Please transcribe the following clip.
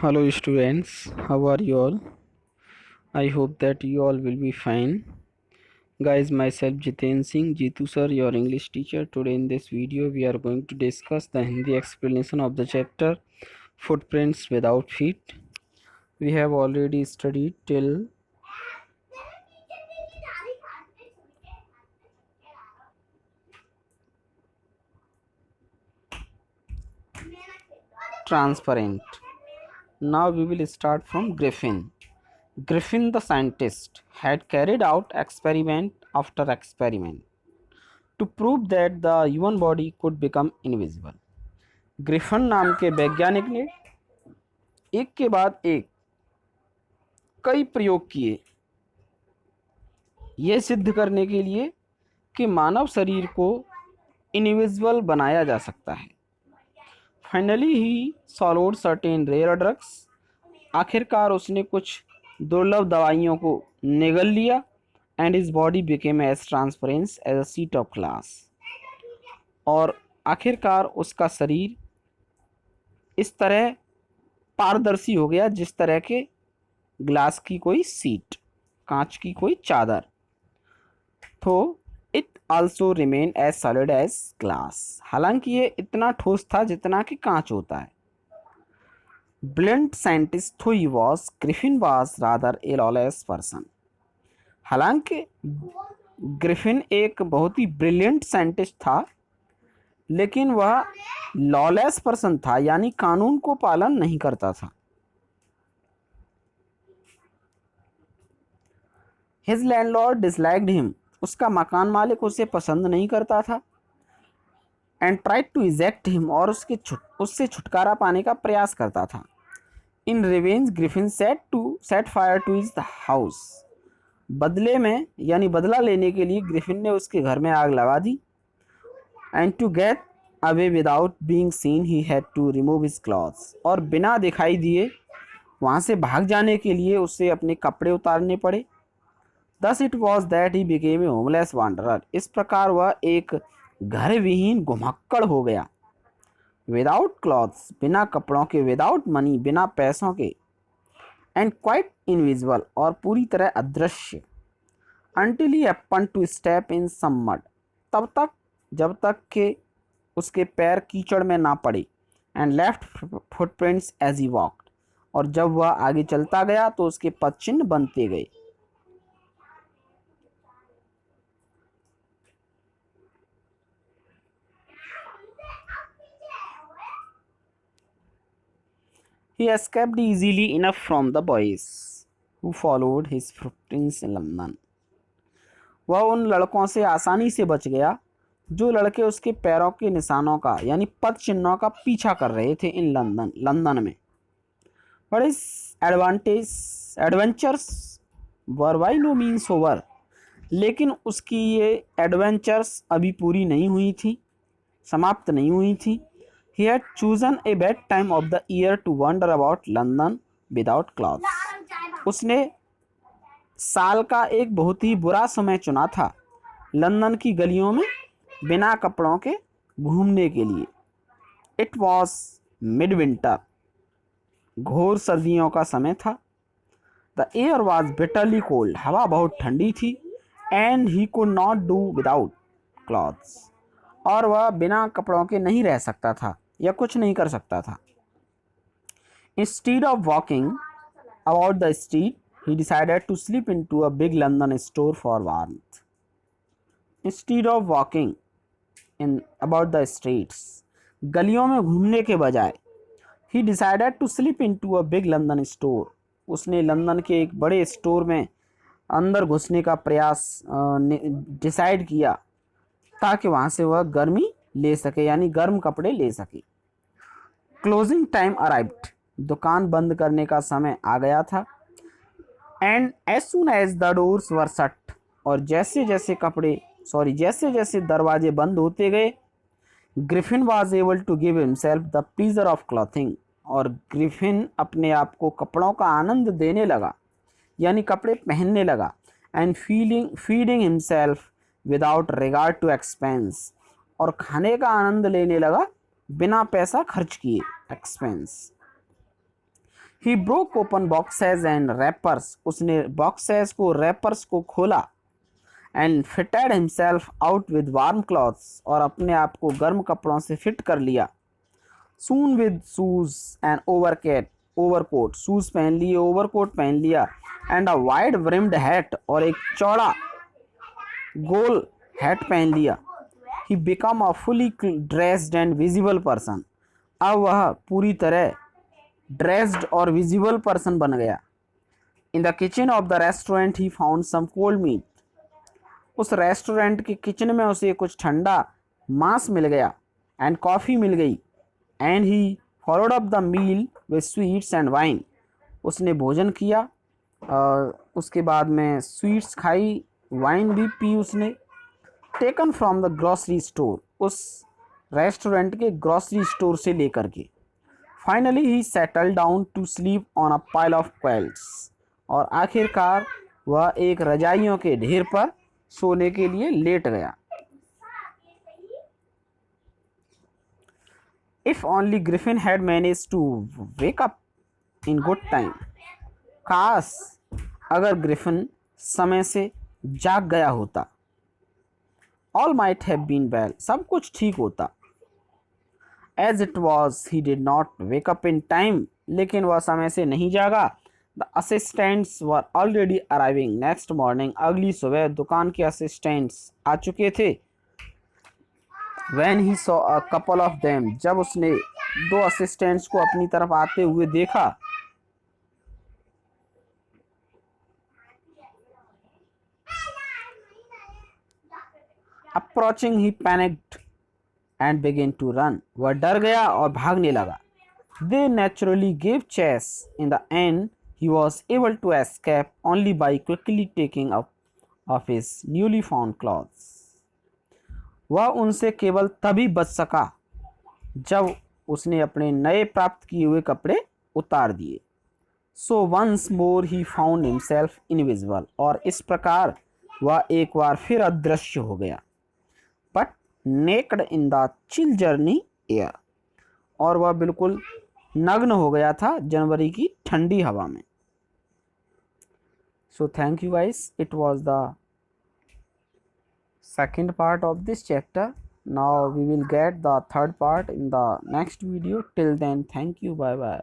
Hello students, how are you all? I hope that you all will be fine. Guys, myself Jiten Singh, Jitu sir, your English teacher. Today in this video we are going to discuss the Hindi explanation of the chapter Footprints Without Feet. We have already studied till transparent. Now we will start from Griffin. Griffin the scientist had carried out experiment after experiment to prove that the human body could become invisible. Griffin नाम के वैज्ञानिक ने एक के बाद एक कई प्रयोग किए यह सिद्ध करने के लिए कि मानव शरीर को इनविजिबल बनाया जा सकता है। Finally he swallowed certain rare drugs. आखिरकार उसने कुछ दुर्लभ दवाइयों को निगल लिया and his body became as transparent as a sheet of glass. और आखिरकार उसका शरीर इस तरह पारदर्शी हो गया जिस तरह के ग्लास की कोई सीट, कांच की कोई चादर। तो it also remain as solid as glass. हालांकि ये इतना ठोस था जितना कि कांच होता है। Brilliant scientist who he was, Griffin was rather A lawless person. हालांकि ग्रिफिन एक बहुत ही ब्रिलियंट साइंटिस्ट था, लेकिन वह लॉलेस पर्सन था, यानी कानून को पालन नहीं करता था। His landlord disliked him. उसका मकान मालिक उसे पसंद नहीं करता था। And tried to eject him, और उससे छुटकारा पाने का प्रयास करता था। In revenge Griffin set fire to his house. बदले में यानी बदला लेने के लिए ग्रिफिन ने उसके घर में आग लगा दी। And to get away without being seen he had to remove his clothes. और बिना दिखाई दिए वहाँ से भाग जाने के लिए उसे अपने कपड़े उतारने पड़े। Thus it was that he became a homeless wanderer. इस प्रकार वह एक घर विहीन घुमक्कड़ हो गया। Without clothes, बिना कपड़ों के, without money, बिना पैसों के, and quite invisible, और पूरी तरह अदृश्य। Until he happened to step in some mud, तब तक जब तक के उसके पैर कीचड़ में ना पड़े। And left footprints as he walked, और जब वह आगे चलता गया तो उसके पद चिन्ह बनते गए। He escaped easily enough from the boys who followed his footprints in London. वह उन लड़कों से आसानी से बच गया जो लड़के उसके पैरों के निशानों का यानी पद चिन्हों का पीछा कर रहे थे इन लंदन में। But his adventures were by no means over. लेकिन उसकी ये एडवेंचर्स अभी पूरी नहीं हुई थी, समाप्त नहीं हुई थी। He had chosen a bad time of the year to wander about London without clothes. उसने साल का एक बहुत ही बुरा समय चुना था लंदन की गलियों में बिना कपड़ों के घूमने के लिए। It was midwinter. घोर सर्दियों का समय था। The air was bitterly cold. हवा बहुत ठंडी थी। And he could not do without clothes. और वह बिना कपड़ों के नहीं रह सकता था या कुछ नहीं कर सकता था। Instead of walking about the street, he decided to slip into a big London store for warmth. Instead of walking about the streets, गलियों में घूमने के बजाय he decided to slip into a big London store. उसने London के एक बड़े store में अंदर घुसने का प्रयास डिसाइड किया ताकि वहाँ से वह गर्मी ले सके, यानी गर्म कपड़े ले सके। Closing time arrived. दुकान बंद करने का समय आ गया था। And as soon as the doors were shut, और जैसे जैसे दरवाजे बंद होते गए, Griffin was able to give himself the pleasure of clothing, और ग्रिफिन अपने आप को कपड़ों का आनंद देने लगा, यानी कपड़े पहनने लगा। And feeding himself without regard to expense, और खाने का आनंद लेने लगा बिना पैसा खर्च किए, expense. He broke open boxes and wrappers. उसने boxes को wrappers को खोला and fitted himself out with warm clothes. और अपने आप को गर्म कपड़ों से फिट कर लिया. Soon with shoes and overcoat. Shoes पहन लिए, ओवरकोट पहन लिया, and a wide brimmed hat. और एक चौड़ा गोल हैट पहन लिया. He became a fully dressed and visible person. अब वह पूरी तरह ड्रेस्ड और विजिबल पर्सन बन गया. In the kitchen of the restaurant he found some cold meat. उस रेस्टोरेंट के किचन में उसे कुछ ठंडा मांस मिल गया एंड कॉफ़ी मिल गई. And he followed up the meal with sweets and wine. उसने भोजन किया और उसके बाद में स्वीट्स खाई, वाइन भी पी उसने. Taken from the grocery store. उस रेस्टोरेंट के ग्रॉसरी स्टोर से लेकर के. Finally he settle down to sleep on a pile of quilts. और आखिरकार वह एक रजाइयों के ढेर पर सोने के लिए लेट गया. If only Griffin had manage to wake up in good time. काश अगर ग्रिफिन समय से जाग गया होता. All might have been well. सब कुछ ठीक होता. As it was, he did not wake up in time. लेकिन वह समय से नहीं जागा. The assistants were already arriving next morning. अगली सुबह दुकान के assistants आ चुके थे. When he saw a couple of them. जब उसने दो assistants को अपनी तरफ आते हुए देखा. Approaching, he panicked and began to run. वह डर गया और भागने लगा. They naturally gave chase. In the end, he was able to escape only by quickly taking up of his newly found clothes. वह उनसे केवल तभी बच सका जब उसने अपने नए प्राप्त किए हुए कपड़े उतार दिए. So once more he found himself invisible. और इस प्रकार वह एक बार फिर अदृश्य हो गया. But naked in the chill जर्नी एयर. और वह बिल्कुल नग्न हो गया था जनवरी की ठंडी हवा में. So thank you guys. It was the second part of this chapter. Now we will get the third part in the next video. Till then, thank you. Bye bye.